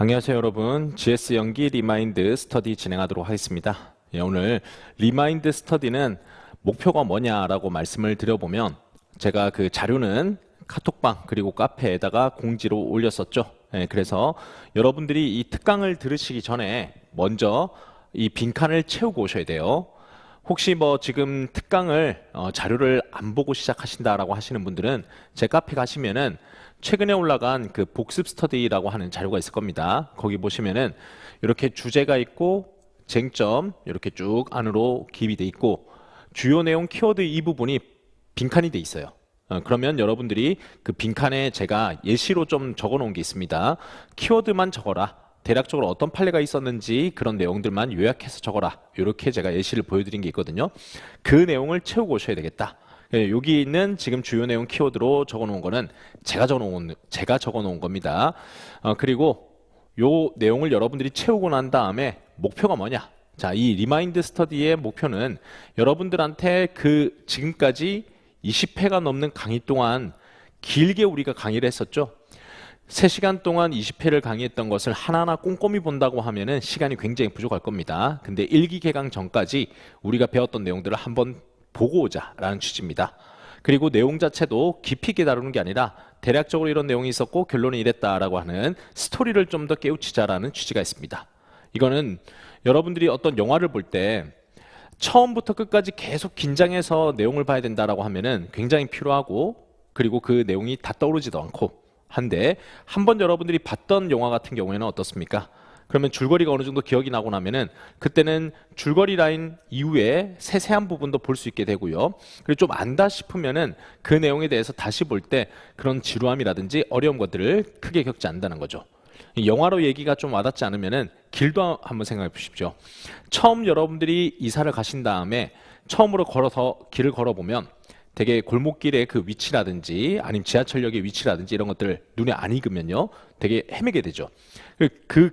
안녕하세요 여러분. GS 연기 리마인드 스터디 진행하도록 하겠습니다. 오늘 리마인드 스터디는 목표가 뭐냐라고 말씀을 드려보면 제가 그 자료는 카톡방 그리고 카페에다가 공지로 올렸었죠. 그래서 여러분들이 이 특강을 들으시기 전에 먼저 이 빈칸을 채우고 오셔야 돼요. 혹시 뭐 지금 특강을 자료를 안 보고 시작하신다라고 하시는 분들은 제 카페 가시면은 최근에 올라간 그 복습 스터디라고 하는 자료가 있을 겁니다. 거기 보시면은 이렇게 주제가 있고 쟁점 이렇게 쭉 안으로 기입이 돼 있고 주요 내용 키워드 이 부분이 빈칸이 돼 있어요. 그러면 여러분들이 그 빈칸에 제가 예시로 좀 적어 놓은 게 있습니다. 키워드만 적어라. 대략적으로 어떤 판례가 있었는지 그런 내용들만 요약해서 적어라. 이렇게 제가 예시를 보여드린 게 있거든요. 그 내용을 채우고 오셔야 되겠다. 여기 있는 지금 주요 내용 키워드로 적어 놓은 거는 제가 적어 놓은 겁니다. 그리고 요 내용을 여러분들이 채우고 난 다음에 목표가 뭐냐? 자, 이 리마인드 스터디의 목표는 여러분들한테 그 지금까지 20회가 넘는 강의 동안 길게 우리가 강의를 했었죠. 3시간 동안 20회를 강의했던 것을 하나하나 꼼꼼히 본다고 하면은 시간이 굉장히 부족할 겁니다. 근데 1기 개강 전까지 우리가 배웠던 내용들을 한번 보고 오자라는 취지입니다. 그리고 내용 자체도 깊이 있게 다루는 게 아니라 대략적으로 이런 내용이 있었고 결론은 이랬다라고 하는 스토리를 좀 더 깨우치자라는 취지가 있습니다. 이거는 여러분들이 어떤 영화를 볼 때 처음부터 끝까지 계속 긴장해서 내용을 봐야 된다라고 하면은 굉장히 필요하고 그리고 그 내용이 다 떠오르지도 않고 한데 한번 여러분들이 봤던 영화 같은 경우에는 어떻습니까? 그러면 줄거리가 어느 정도 기억이 나고 나면은 그때는 줄거리 라인 이후에 세세한 부분도 볼 수 있게 되고요. 그리고 좀 안다 싶으면은 그 내용에 대해서 다시 볼 때 그런 지루함이라든지 어려운 것들을 크게 겪지 않는다는 거죠. 영화로 얘기가 좀 와닿지 않으면은 길도 한번 생각해 보십시오. 처음 여러분들이 이사를 가신 다음에 처음으로 길을 걸어보면 되게 골목길의 그 위치라든지 아니면 지하철역의 위치라든지 이런 것들 눈에 안 익으면요 되게 헤매게 되죠. 그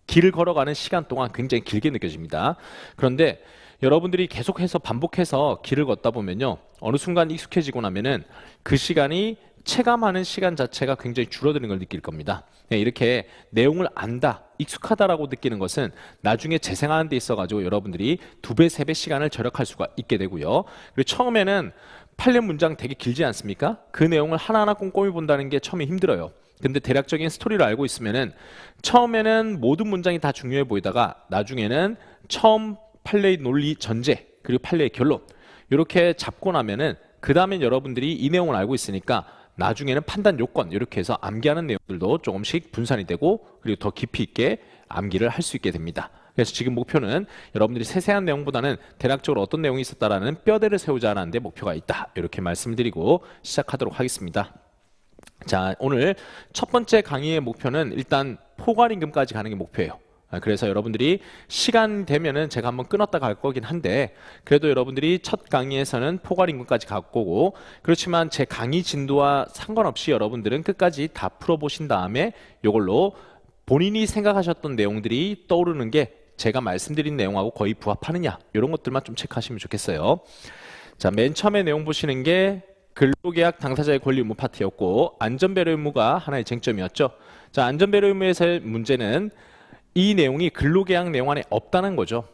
길을 걸어가는 시간 동안 굉장히 길게 느껴집니다. 그런데 여러분들이 계속해서 반복해서 길을 걷다 보면요 어느 순간 익숙해지고 나면은 그 시간이 체감하는 시간 자체가 굉장히 줄어드는 걸 느낄 겁니다. 이렇게 내용을 안다, 익숙하다라고 느끼는 것은 나중에 재생하는 데 있어 가지고 여러분들이 2배, 3배 시간을 절약할 수가 있게 되고요. 그리고 처음에는 판례 문장 되게 길지 않습니까? 그 내용을 하나하나 꼼꼼히 본다는 게 처음에 힘들어요. 근데 대략적인 스토리를 알고 있으면은 처음에는 모든 문장이 다 중요해 보이다가 나중에는 처음 판례의 논리 전제 그리고 판례의 결론 이렇게 잡고 나면은 그 다음엔 여러분들이 이 내용을 알고 있으니까 나중에는 판단 요건 이렇게 해서 암기하는 내용들도 조금씩 분산이 되고 그리고 더 깊이 있게 암기를 할 수 있게 됩니다. 그래서 지금 목표는 여러분들이 세세한 내용보다는 대략적으로 어떤 내용이 있었다라는 뼈대를 세우자는 데 목표가 있다. 이렇게 말씀드리고 시작하도록 하겠습니다. 자, 오늘 첫 번째 강의의 목표는 일단 포괄임금까지 가는 게 목표예요. 그래서 여러분들이 시간 되면은 제가 한번 끊었다 갈 거긴 한데 그래도 여러분들이 첫 강의에서는 포괄임금까지 갈 거고 그렇지만 제 강의 진도와 상관없이 여러분들은 끝까지 다 풀어보신 다음에 이걸로 본인이 생각하셨던 내용들이 떠오르는 게 제가 말씀드린 내용하고 거의 부합하느냐 이런 것들만 좀 체크하시면 좋겠어요. 자, 맨 처음에 내용 보시는 게 근로계약 당사자의 권리 의무 파트였고 안전배려 의무가 하나의 쟁점이었죠. 자, 안전배려 의무에서의 문제는 이 내용이 근로계약 내용 안에 없다는 거죠.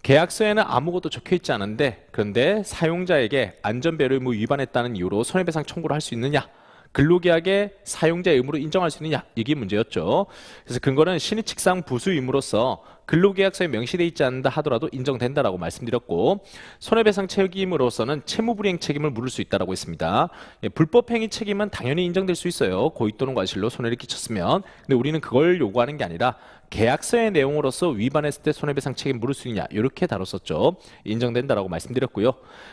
계약서에는 아무것도 적혀 있지 않은데 그런데 사용자에게 안전배려 의무 위반했다는 이유로 손해배상 청구를 할 수 있느냐 근로계약의 사용자의 의무로 인정할 수 있느냐 이게 문제였죠. 그래서 근거는 신의칙상 부수 의무로서 근로계약서에 명시되어 있지 않는다 하더라도 인정된다라고 말씀드렸고 손해배상 책임으로서는 채무불이행 책임을 물을 수 있다라고 했습니다. 불법행위 책임은 당연히 인정될 수 있어요. 고의 또는 과실로 손해를 끼쳤으면. 근데 우리는 그걸 요구하는 게 아니라 계약서의 내용으로서 위반했을 때 손해배상 책임 물을 수 있냐 이렇게 다뤘었죠. 인정된다라고 말씀드렸고요.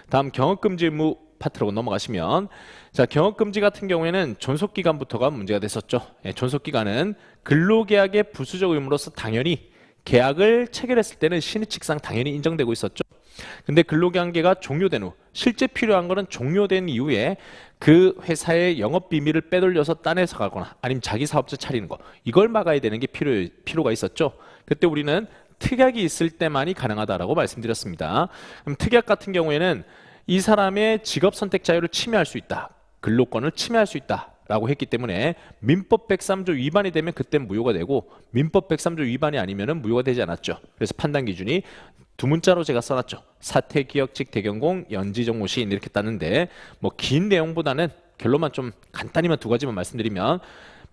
다음 경업금지 의무 파트로 넘어가시면 자, 경업금지 같은 경우에는 존속기간부터가 문제가 됐었죠. 존속기간은 근로계약의 부수적 의무로서 당연히 계약을 체결했을 때는 신의칙상 당연히 인정되고 있었죠. 근데 근로관계가 종료된 후 실제 필요한 거는 종료된 이후에 그 회사의 영업비밀을 빼돌려서 딴 회사 가거나 아니면 자기 사업자 차리는 거 이걸 막아야 되는 게 필요가 있었죠. 그때 우리는 특약이 있을 때만이 가능하다라고 말씀드렸습니다. 그럼 특약 같은 경우에는 이 사람의 직업 선택 자유를 침해할 수 있다. 근로권을 침해할 수 있다 라고 했기 때문에 민법 103조 위반이 되면 그땐 무효가 되고 민법 103조 위반이 아니면은 무효가 되지 않았죠. 그래서 판단 기준이 두 문자로 제가 써놨죠. 사퇴, 기역직, 대경공, 연지정모 시인 이렇게 따는데 뭐 긴 내용보다는 결론만 좀 간단히만 두 가지만 말씀드리면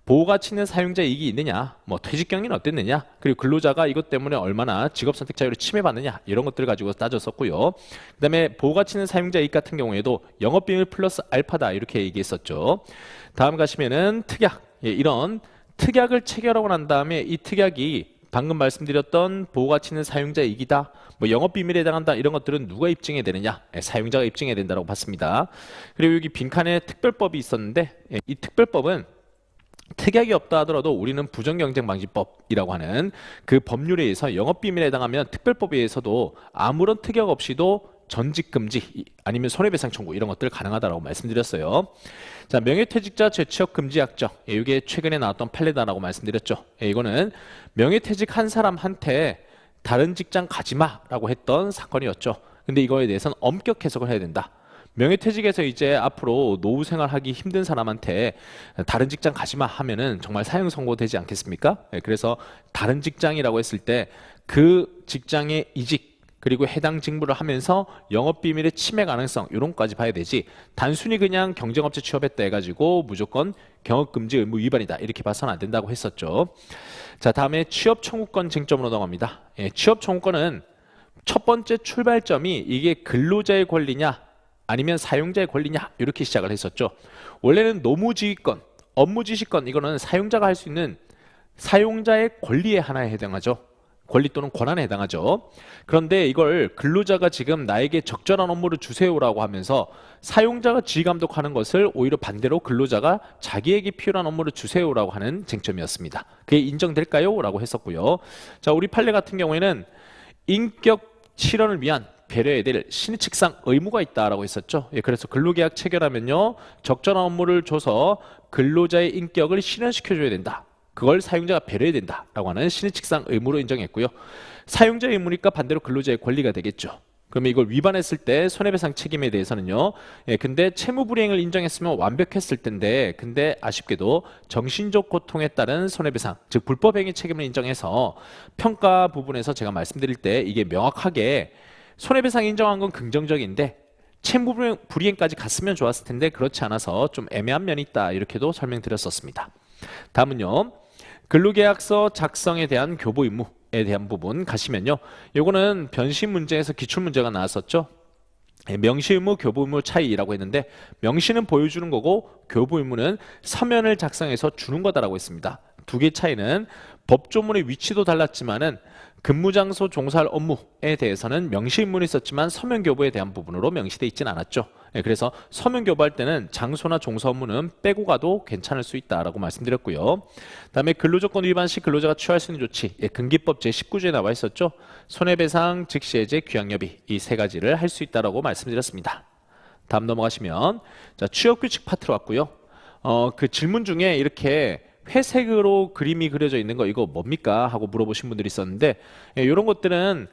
보호가치 있는 사용자 이익이 있느냐, 뭐 퇴직 경위는 어땠느냐, 그리고 근로자가 이것 때문에 얼마나 직업 선택 자유를 침해받느냐 이런 것들을 가지고 따졌었고요. 그다음에 보호가치 있는 사용자 이익 같은 경우에도 영업비밀 플러스 알파다 이렇게 얘기했었죠. 다음 가시면은 특약, 이런 특약을 체결하고 난 다음에 이 특약이 방금 말씀드렸던 보호가치 있는 사용자 이익이다, 뭐 영업비밀에 해당한다 이런 것들은 누가 입증해야 되느냐, 사용자가 입증해야 된다고 봤습니다. 그리고 여기 빈칸에 특별법이 있었는데 이 특별법은 특약이 없다 하더라도 우리는 부정경쟁방지법이라고 하는 그 법률에 의해서 영업비밀에 해당하면 특별법에 의해서도 아무런 특약 없이도 전직금지 아니면 손해배상 청구 이런 것들 가능하다고 말씀드렸어요. 자, 명예퇴직자 재취업금지약정, 이게 최근에 나왔던 판례다라고 말씀드렸죠. 이거는 명예퇴직한 사람한테 다른 직장 가지마라고 했던 사건이었죠. 근데 이거에 대해서는 엄격 해석을 해야 된다. 명예퇴직에서 이제 앞으로 노후 생활하기 힘든 사람한테 다른 직장 가지마 하면은 정말 사형 선고되지 않겠습니까? 그래서 다른 직장이라고 했을 때 그 직장의 이직 그리고 해당 직무를 하면서 영업비밀의 침해 가능성 이런 것까지 봐야 되지, 단순히 그냥 경쟁업체 취업했다 해가지고 무조건 경업금지 의무 위반이다 이렇게 봐서는 안 된다고 했었죠. 자, 다음에 취업청구권 쟁점으로 넘어갑니다. 취업청구권은 첫 번째 출발점이 이게 근로자의 권리냐 아니면 사용자의 권리냐 이렇게 시작을 했었죠. 원래는 노무지휘권, 업무지시권 이거는 사용자가 할 수 있는 사용자의 권리의 하나에 해당하죠. 권리 또는 권한에 해당하죠. 그런데 이걸 근로자가 지금 나에게 적절한 업무를 주세요라고 하면서 사용자가 지휘감독하는 것을 오히려 반대로 근로자가 자기에게 필요한 업무를 주세요라고 하는 쟁점이었습니다. 그게 인정될까요? 라고 했었고요. 자, 우리 판례 같은 경우에는 인격 실현을 위한 배려해야 될 신의칙상 의무가 있다라고 했었죠. 그래서 근로계약 체결하면요, 적절한 업무를 줘서 근로자의 인격을 실현시켜줘야 된다. 그걸 사용자가 배려해야 된다라고 하는 신의칙상 의무로 인정했고요. 사용자의 의무니까 반대로 근로자의 권리가 되겠죠. 그러면 이걸 위반했을 때 손해배상 책임에 대해서는요. 근데 채무불이행을 인정했으면 완벽했을 텐데, 근데 아쉽게도 정신적 고통에 따른 손해배상, 즉 불법행위 책임을 인정해서 평가 부분에서 제가 말씀드릴 때 이게 명확하게 손해배상 인정한 건 긍정적인데 채무불이행까지 갔으면 좋았을 텐데 그렇지 않아서 좀 애매한 면이 있다 이렇게도 설명드렸었습니다. 다음은요, 근로계약서 작성에 대한 교부 의무에 대한 부분 가시면요, 요거는 변심 문제에서 기출문제가 나왔었죠. 명시 의무, 교부 의무 차이라고 했는데 명시는 보여주는 거고 교부 의무는 서면을 작성해서 주는 거다라고 했습니다. 두 개 차이는 법조문의 위치도 달랐지만은 근무장소 종사할 업무에 대해서는 명시 의무는 있었지만 서면 교부에 대한 부분으로 명시돼 있지는 않았죠. 그래서 서면 교부할 때는 장소나 종사 업무는 빼고 가도 괜찮을 수 있다라고 말씀드렸고요. 다음에 근로조건 위반 시 근로자가 취할 수 있는 조치, 근기법 제19조에 나와 있었죠. 손해배상, 즉시해제, 귀향여비 이 세 가지를 할 수 있다라고 말씀드렸습니다. 다음 넘어가시면 자, 취업규칙 파트로 왔고요. 그 질문 중에 이렇게 회색으로 그림이 그려져 있는 거 이거 뭡니까? 하고 물어보신 분들이 있었는데, 이런 것들은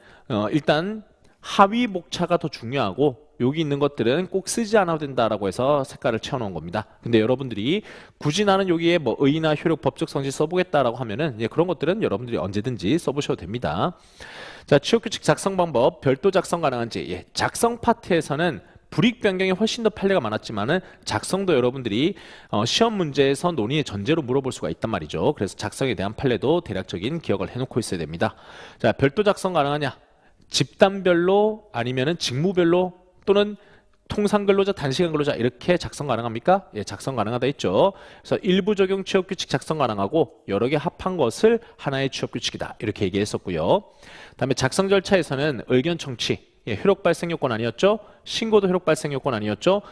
일단 하위 목차가 더 중요하고 여기 있는 것들은 꼭 쓰지 않아도 된다라고 해서 색깔을 채워놓은 겁니다. 근데 여러분들이 굳이 나는 여기에 뭐 의의나 효력, 법적 성질 써보겠다라고 하면은 그런 것들은 여러분들이 언제든지 써보셔도 됩니다. 자, 취업규칙 작성 방법, 별도 작성 가능한지. 작성 파트에서는 불이익 변경이 훨씬 더 판례가 많았지만은 작성도 여러분들이 시험 문제에서 논의의 전제로 물어볼 수가 있단 말이죠. 그래서 작성에 대한 판례도 대략적인 기억을 해놓고 있어야 됩니다. 자, 별도 작성 가능하냐? 집단별로 아니면은 직무별로 또는 통상근로자, 단시간 근로자 이렇게 작성 가능합니까? 작성 가능하다 했죠. 그래서 일부 적용 취업규칙 작성 가능하고 여러 개 합한 것을 하나의 취업규칙이다 이렇게 얘기했었고요. 다음에 작성 절차에서는 의견 청취, 효력 발생 요건 아니었죠? 신고도 효력 발생 요건 아니었죠?